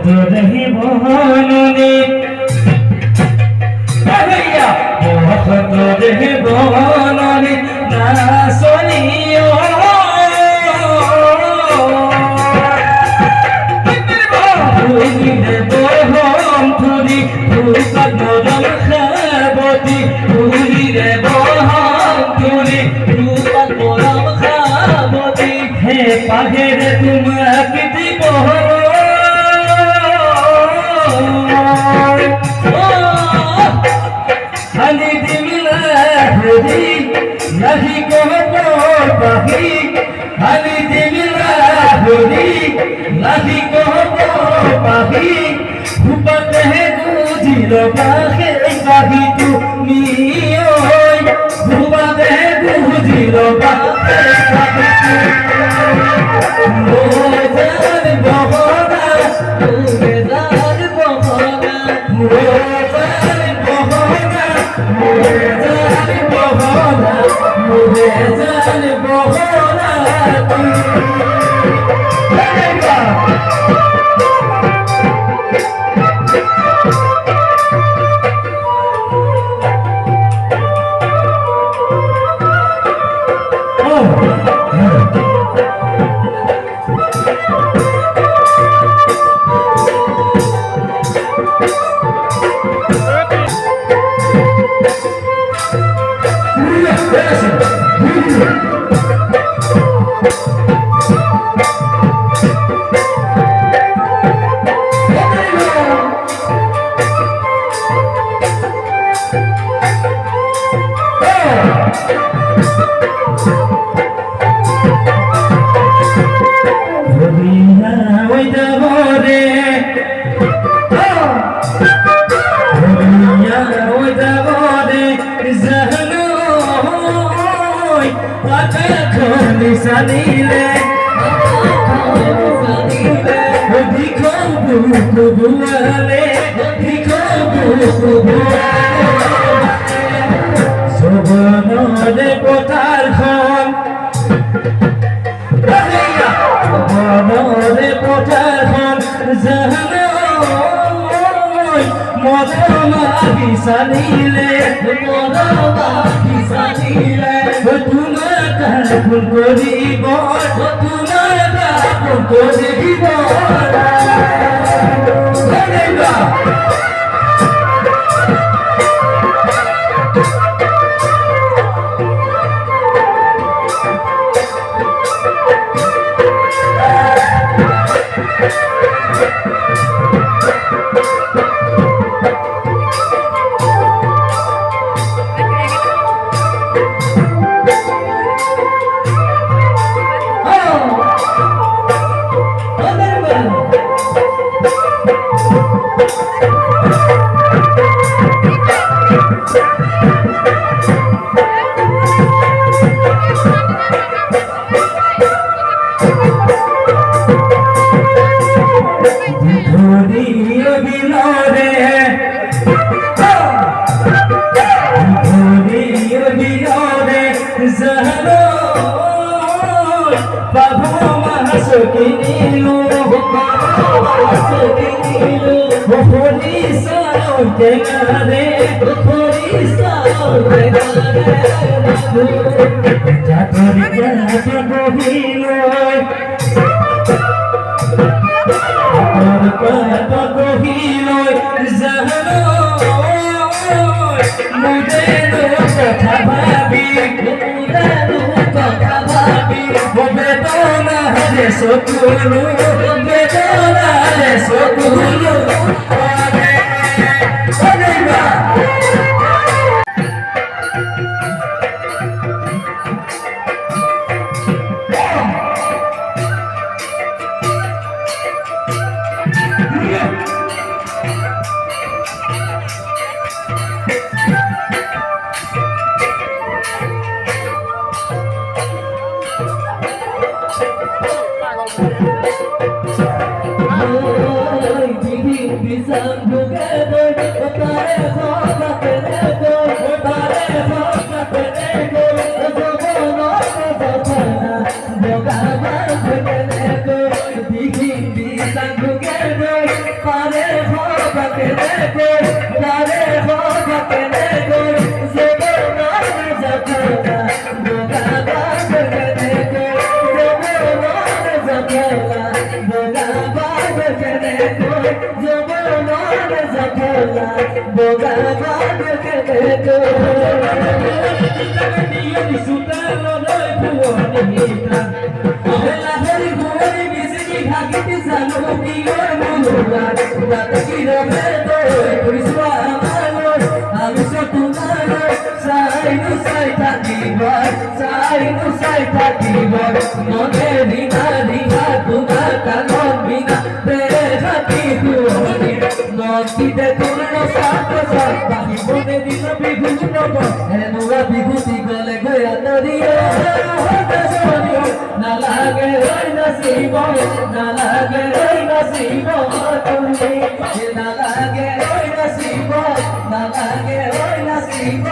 তোর বহননে ভাইয়া তোর বহননে না সনিও ফুলিলে বহন তুলি ফুলকা নরম খাবতি ফুলিলে বহন তুলি ফুলকা নরম খাবতি হে পাগের তোমাকে দিব হানি দিলা হরি নাহি কোহর পাহি হানি দিলা হরি নাহি কোহর পাহি রূপতে বুঝিল পাহে পাহি তুমি ওই রূপতে বুঝিল পাহে পাহি মোজার বহনা মোজার বহনা মোজার বহনা মোজার বহনা মোজার বহনা Sanile, dikho buku buale, dikho buku buale. Sobanore potar khon, sobanore potar khon, zahanoi, modama bisanile, modama bisanile. তোমার কাপড় করিব তোমার কাপড় করিব Sokulu, bedona le sokulu. Together কই পারে হবাকে দেখো তারে হবাকে দেখো জবনার জবনা বোগা বাবকে দেখো জবনার জবনা বোগা বাবকে দেখো জবনার জবনা বোগা বাবকে দেখো সুতার লয় পুয়নিতা আহলা হরি গোরি বিজলি ভাগিতে জানো কি ওর মনুরা রাত কি রবে তো করিসবা আমার আমি সো তোমার সাই থাকিব মনে রিনা রিনা তুনা কানন বিনা প্রেমতি হুনি নকিতে তোমরা সাত সাত বাহি বনে দিন বিঘু নব এনুরা বিঘুতি গলে গয়া তরিয়া না লাগে ওই নসিব না লাগে ওই নসিব তুমি না লাগে ওই নসিব না লাগে ওই নসিব